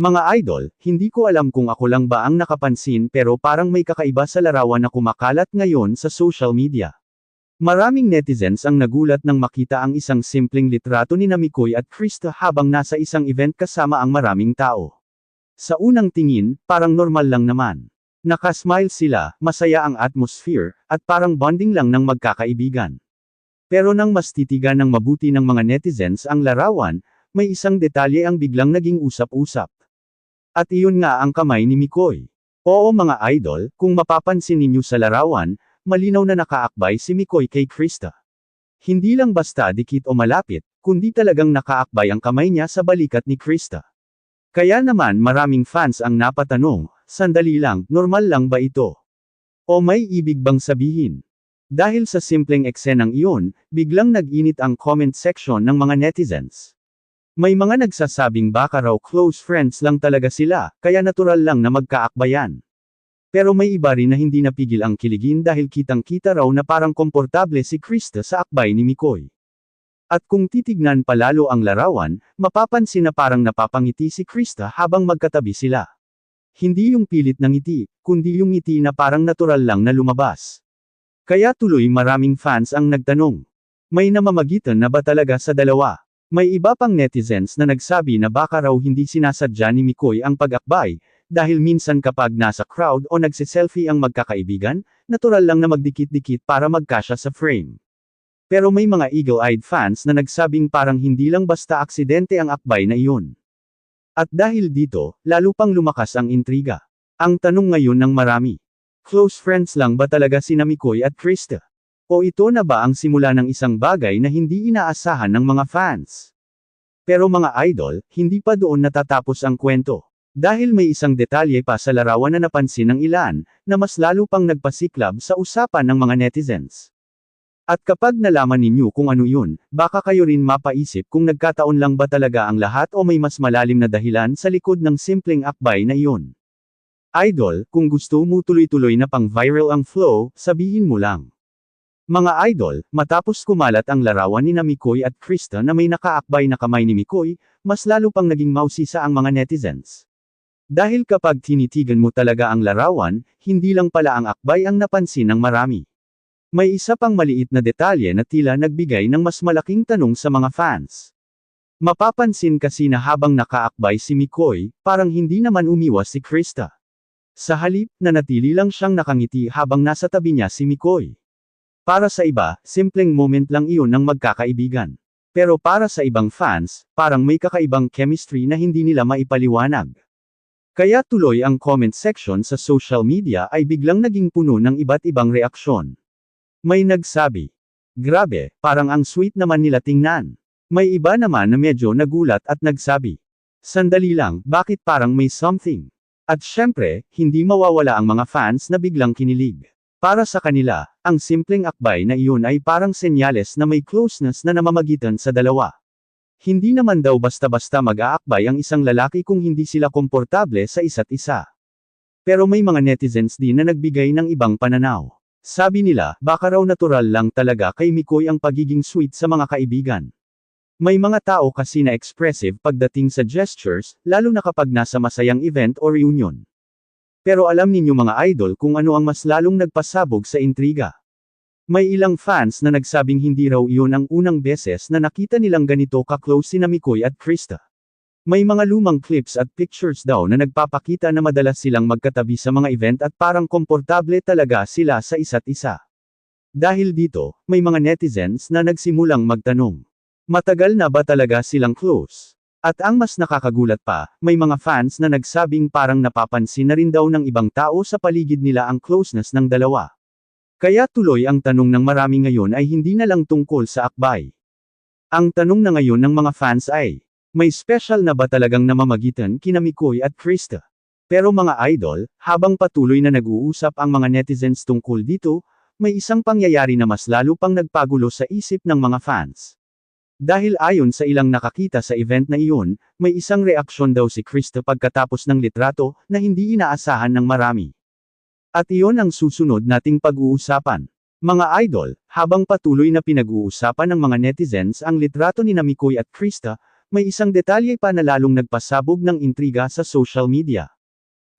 Mga idol, hindi ko alam kung ako lang ba ang nakapansin pero parang may kakaiba sa larawan na kumakalat ngayon sa social media. Maraming netizens ang nagulat nang makita ang isang simpleng litrato ni Mikoy at Krista habang nasa isang event kasama ang maraming tao. Sa unang tingin, parang normal lang naman. Nakasmile sila, masaya ang atmosphere, at parang bonding lang ng magkakaibigan. Pero nang mas titigan ng mabuti ng mga netizens ang larawan, may isang detalye ang biglang naging usap-usap. At iyon nga ang kamay ni Mikoy. Oo mga idol, kung mapapansin ninyo sa larawan, malinaw na nakaakbay si Mikoy kay Krista. Hindi lang basta dikit o malapit, kundi talagang nakaakbay ang kamay niya sa balikat ni Krista. Kaya naman maraming fans ang napatanong, sandali lang, normal lang ba ito? O may ibig bang sabihin? Dahil sa simpleng eksenang iyon, biglang nag-init ang comment section ng mga netizens. May mga nagsasabing baka raw close friends lang talaga sila, kaya natural lang na magkaakbayan. Pero may iba rin na hindi napigil ang kiligin dahil kitang-kita raw na parang komportable si Krista sa akbay ni Mikoy. At kung titignan palalo ang larawan, mapapansin na parang napapangiti si Krista habang magkatabi sila. Hindi yung pilit na ngiti, kundi yung ngiti na parang natural lang na lumabas. Kaya tuloy maraming fans ang nagtanong. May namamagitan na ba talaga sa dalawa? May iba pang netizens na nagsabi na baka raw hindi sinasadya ni Mikoy ang pag-akbay, dahil minsan kapag nasa crowd o nagsiselfie ang magkakaibigan, natural lang na magdikit-dikit para magkasya sa frame. Pero may mga eagle-eyed fans na nagsabing parang hindi lang basta aksidente ang akbay na iyon. At dahil dito, lalo pang lumakas ang intriga. Ang tanong ngayon ng marami, close friends lang ba talaga sina Mikoy at Krista? O ito na ba ang simula ng isang bagay na hindi inaasahan ng mga fans? Pero mga idol, hindi pa doon natatapos ang kwento. Dahil may isang detalye pa sa larawan na napansin ng ilan, na mas lalo pang nagpasiklab sa usapan ng mga netizens. At kapag nalaman ninyo kung ano yun, baka kayo rin mapaisip kung nagkataon lang ba talaga ang lahat o may mas malalim na dahilan sa likod ng simpleng akbay na iyon. Idol, kung gusto mo tuloy-tuloy na pang viral ang flow, sabihin mo lang. Mga idol, matapos kumalat ang larawan ni Mikoy at Krista na may nakaakbay na kamay ni Mikoy, mas lalo pang naging mausisa ang mga netizens. Dahil kapag tinitigan mo talaga ang larawan, hindi lang pala ang akbay ang napansin ng marami. May isa pang maliit na detalye na tila nagbigay ng mas malaking tanong sa mga fans. Mapapansin kasi na habang nakaakbay si Mikoy, parang hindi naman umiwas si Krista. Sa halip, nanatili lang siyang nakangiti habang nasa tabi niya si Mikoy. Para sa iba, simpleng moment lang iyon ng magkakaibigan. Pero para sa ibang fans, parang may kakaibang chemistry na hindi nila maipaliwanag. Kaya tuloy ang comment section sa social media ay biglang naging puno ng iba't ibang reaksyon. May nagsabi, grabe, parang ang sweet naman nila tingnan. May iba naman na medyo nagulat at nagsabi, sandali lang, bakit parang may something? At syempre, hindi mawawala ang mga fans na biglang kinilig. Para sa kanila, ang simpleng akbay na iyon ay parang senyales na may closeness na namamagitan sa dalawa. Hindi naman daw basta-basta mag-aakbay ang isang lalaki kung hindi sila komportable sa isa't isa. Pero may mga netizens din na nagbigay ng ibang pananaw. Sabi nila, baka raw natural lang talaga kay Mikoy ang pagiging sweet sa mga kaibigan. May mga tao kasi na expressive pagdating sa gestures, lalo na kapag nasa masayang event o reunion. Pero alam ninyo mga idol kung ano ang mas lalong nagpasabog sa intriga. May ilang fans na nagsabing hindi raw iyon ang unang beses na nakita nilang ganito ka-close sina Mikoy at Krista. May mga lumang clips at pictures daw na nagpapakita na madalas silang magkatabi sa mga event at parang komportable talaga sila sa isa't isa. Dahil dito, may mga netizens na nagsimulang magtanong. Matagal na ba talaga silang close? At ang mas nakakagulat pa, may mga fans na nagsabing parang napapansin na rin daw ng ibang tao sa paligid nila ang closeness ng dalawa. Kaya tuloy ang tanong ng marami ngayon ay hindi na lang tungkol sa akbay. Ang tanong na ngayon ng mga fans ay, may special na ba talagang namamagitan kina Mikoy at Krista? Pero mga idol, habang patuloy na nag-uusap ang mga netizens tungkol dito, may isang pangyayari na mas lalo pang nagpagulo sa isip ng mga fans. Dahil ayon sa ilang nakakita sa event na iyon, may isang reaksyon daw si Krista pagkatapos ng litrato, na hindi inaasahan ng marami. At iyon ang susunod nating pag-uusapan. Mga idol, habang patuloy na pinag-uusapan ng mga netizens ang litrato ni Mikoy at Krista, may isang detalye pa na lalong nagpasabog ng intriga sa social media.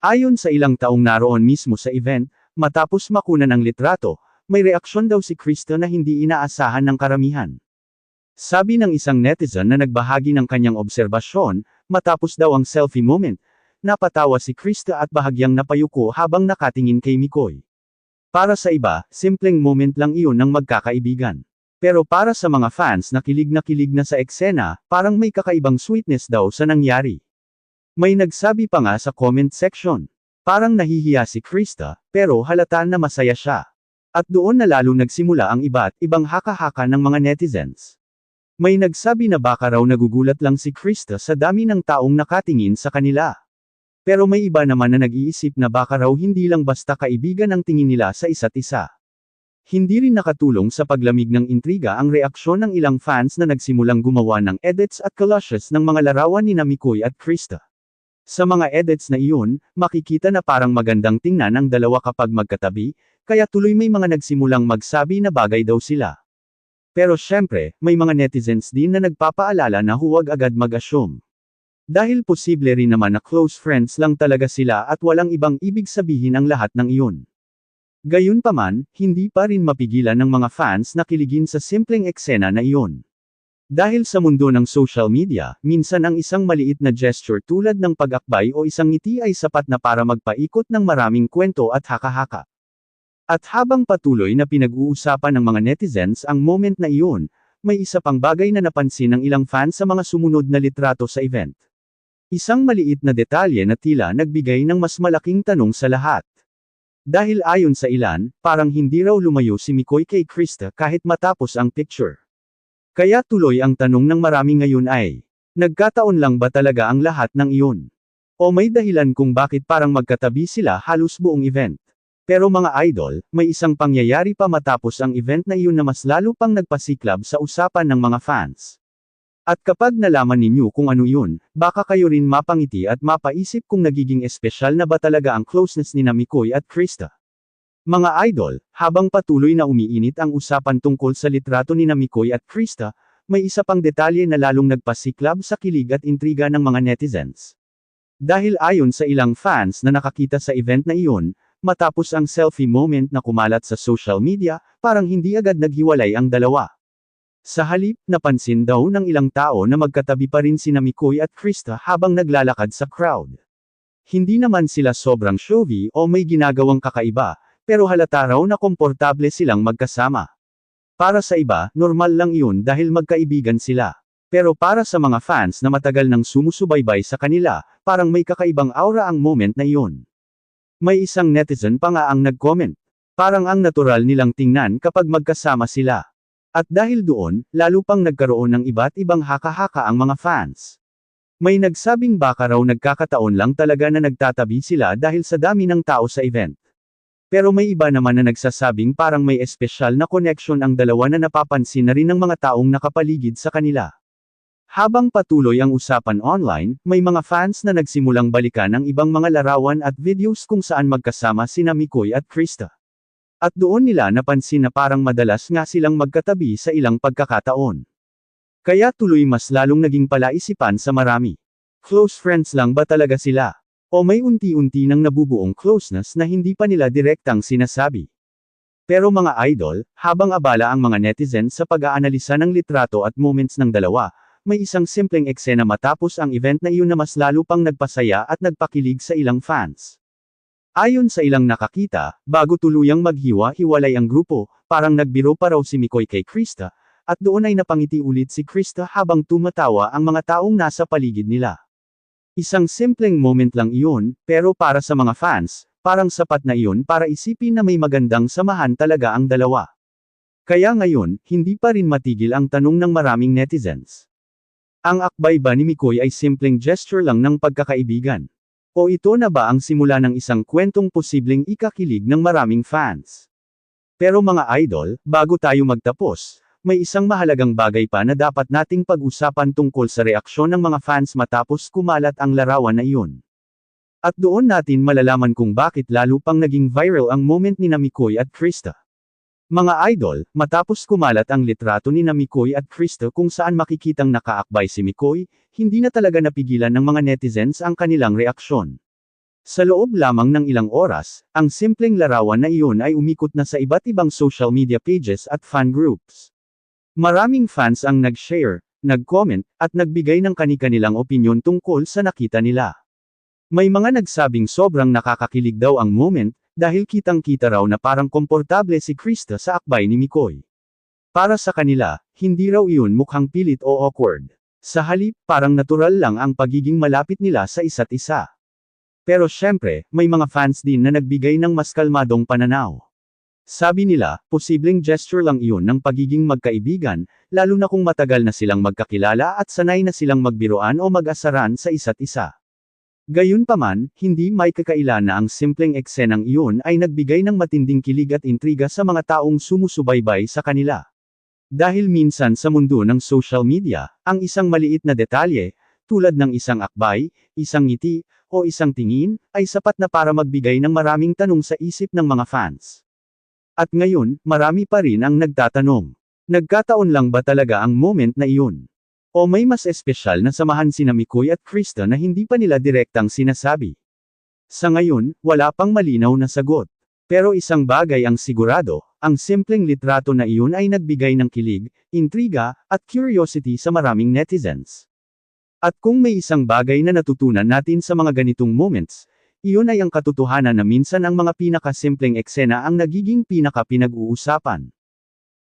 Ayon sa ilang taong naroon mismo sa event, matapos makunan ang litrato, may reaksyon daw si Krista na hindi inaasahan ng karamihan. Sabi ng isang netizen na nagbahagi ng kanyang obserbasyon, matapos daw ang selfie moment, napatawa si Krista at bahagyang napayuko habang nakatingin kay Mikoy. Para sa iba, simpleng moment lang iyon ng magkakaibigan. Pero para sa mga fans na kilig na sa eksena, parang may kakaibang sweetness daw sa nangyari. May nagsabi pa nga sa comment section. Parang nahihiya si Krista, pero halata na masaya siya. At doon na lalo nagsimula ang iba't ibang haka-haka ng mga netizens. May nagsabi na baka raw nagugulat lang si Krista sa dami ng taong nakatingin sa kanila. Pero may iba naman na nag-iisip na baka raw hindi lang basta kaibigan ang tingin nila sa isa't isa. Hindi rin nakatulong sa paglamig ng intriga ang reaksyon ng ilang fans na nagsimulang gumawa ng edits at collages ng mga larawan ni Mikoy at Krista. Sa mga edits na iyon, makikita na parang magandang tingnan ang dalawa kapag magkatabi, kaya tuloy may mga nagsimulang magsabi na bagay daw sila. Pero syempre, may mga netizens din na nagpapaalala na huwag agad mag-assume. Dahil posible rin naman na close friends lang talaga sila at walang ibang ibig sabihin ang lahat ng iyon. Gayunpaman, hindi pa rin mapigilan ng mga fans na kiligin sa simpleng eksena na iyon. Dahil sa mundo ng social media, minsan ang isang maliit na gesture tulad ng pag-akbay o isang ngiti ay sapat na para magpaikot ng maraming kwento at haka-haka. At habang patuloy na pinag-uusapan ng mga netizens ang moment na iyon, may isa pang bagay na napansin ng ilang fans sa mga sumunod na litrato sa event. Isang maliit na detalye na tila nagbigay ng mas malaking tanong sa lahat. Dahil ayon sa ilan, parang hindi raw lumayo si Mikoy kay Krista kahit matapos ang picture. Kaya tuloy ang tanong ng marami ngayon ay, nagkataon lang ba talaga ang lahat ng iyon? O may dahilan kung bakit parang magkatabi sila halos buong event? Pero mga idol, may isang pangyayari pa matapos ang event na iyon na mas lalo pang nagpasiklab sa usapan ng mga fans. At kapag nalaman ninyo kung ano yun, baka kayo rin mapangiti at mapaisip kung nagiging espesyal na ba talaga ang closeness ni Mikoy at Krista. Mga idol, habang patuloy na umiinit ang usapan tungkol sa litrato ni Mikoy at Krista, may isa pang detalye na lalong nagpasiklab sa kilig at intriga ng mga netizens. Dahil ayon sa ilang fans na nakakita sa event na iyon, matapos ang selfie moment na kumalat sa social media, parang hindi agad naghiwalay ang dalawa. Sa halip, napansin daw ng ilang tao na magkatabi pa rin sina Mikoy at Krista habang naglalakad sa crowd. Hindi naman sila sobrang showy o may ginagawang kakaiba, pero halata raw na komportable silang magkasama. Para sa iba, normal lang iyon dahil magkaibigan sila. Pero para sa mga fans na matagal nang sumusubaybay sa kanila, parang may kakaibang aura ang moment na iyon. May isang netizen pa nga ang nag-comment. Parang ang natural nilang tingnan kapag magkasama sila. At dahil doon, lalo pang nagkaroon ng iba't ibang haka-haka ang mga fans. May nagsabing baka raw nagkakataon lang talaga na nagtatabi sila dahil sa dami ng tao sa event. Pero may iba naman na nagsasabing parang may espesyal na connection ang dalawa na napapansin na rin ng mga taong nakapaligid sa kanila. Habang patuloy ang usapan online, may mga fans na nagsimulang balikan ang ibang mga larawan at videos kung saan magkasama sina Mikoy at Krista. At doon nila napansin na parang madalas nga silang magkatabi sa ilang pagkakataon. Kaya tuloy mas lalong naging palaisipan sa marami. Close friends lang ba talaga sila? O may unti-unti nang nabubuong closeness na hindi pa nila direktang sinasabi? Pero mga idol, habang abala ang mga netizens sa pag-aanalisa ng litrato at moments ng dalawa, may isang simpleng eksena matapos ang event na iyon na mas lalo pang nagpasaya at nagpakilig sa ilang fans. Ayon sa ilang nakakita, bago tuluyang maghiwa-hiwalay ang grupo, parang nagbiro pa raw si Mikoy kay Krista, at doon ay napangiti ulit si Krista habang tumatawa ang mga taong nasa paligid nila. Isang simpleng moment lang iyon, pero para sa mga fans, parang sapat na iyon para isipin na may magandang samahan talaga ang dalawa. Kaya ngayon, hindi pa rin matigil ang tanong ng maraming netizens. Ang akbay ba ni Mikoy ay simpleng gesture lang ng pagkakaibigan? O ito na ba ang simula ng isang kwentong posibleng ikakilig ng maraming fans? Pero mga idol, bago tayo magtapos, may isang mahalagang bagay pa na dapat nating pag-usapan tungkol sa reaksyon ng mga fans matapos kumalat ang larawan na iyon. At doon natin malalaman kung bakit lalo pang naging viral ang moment ni Mikoy at Krista. Mga idol, matapos kumalat ang litrato ni na Mikoy at Krista kung saan makikitang nakaakbay si Mikoy, hindi na talaga napigilan ng mga netizens ang kanilang reaksyon. Sa loob lamang ng ilang oras, ang simpleng larawan na iyon ay umikot na sa iba't ibang social media pages at fan groups. Maraming fans ang nag-share, nag-comment, at nagbigay ng kani-kanilang opinyon tungkol sa nakita nila. May mga nagsabing sobrang nakakakilig daw ang moment, dahil kitang-kita raw na parang komportable si Krista sa akbay ni Mikoy. Para sa kanila, hindi raw iyon mukhang pilit o awkward. Sa halip, parang natural lang ang pagiging malapit nila sa isa't isa. Pero syempre, may mga fans din na nagbigay ng mas kalmadong pananaw. Sabi nila, posibleng gesture lang iyon ng pagiging magkaibigan, lalo na kung matagal na silang magkakilala at sanay na silang magbiruan o mag-asaran sa isa't isa. Gayunpaman, hindi may kakaila na ang simpleng eksenang iyon ay nagbigay ng matinding kilig at intriga sa mga taong sumusubaybay sa kanila. Dahil minsan sa mundo ng social media, ang isang maliit na detalye, tulad ng isang akbay, isang ngiti, o isang tingin, ay sapat na para magbigay ng maraming tanong sa isip ng mga fans. At ngayon, marami pa rin ang nagtatanong. Nagkataon lang ba talaga ang moment na iyon? O may mas espesyal na samahan sina Mikoy at Krista na hindi pa nila direktang sinasabi? Sa ngayon, wala pang malinaw na sagot. Pero isang bagay ang sigurado, ang simpleng litrato na iyon ay nagbigay ng kilig, intriga, at curiosity sa maraming netizens. At kung may isang bagay na natutunan natin sa mga ganitong moments, iyon ay ang katotohanan na minsan ang mga pinakasimpleng eksena ang nagiging pinaka-pinag-uusapan.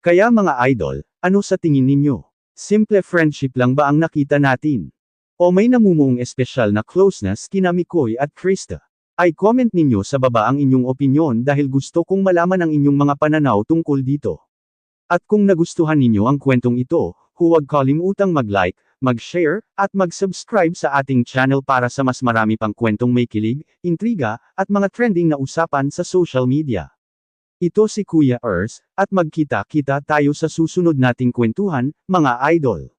Kaya mga idol, ano sa tingin ninyo? Simple friendship lang ba ang nakita natin? O may namumuong espesyal na closeness kina Mikoy at Krista? Ay comment ninyo sa baba ang inyong opinyon dahil gusto kong malaman ang inyong mga pananaw tungkol dito. At kung nagustuhan ninyo ang kwentong ito, huwag kalimutang mag-like, mag-share, at mag-subscribe sa ating channel para sa mas marami pang kwentong may kilig, intriga, at mga trending na usapan sa social media. Ito si Kuya Ers, at magkita-kita tayo sa susunod nating kwentuhan, mga idol.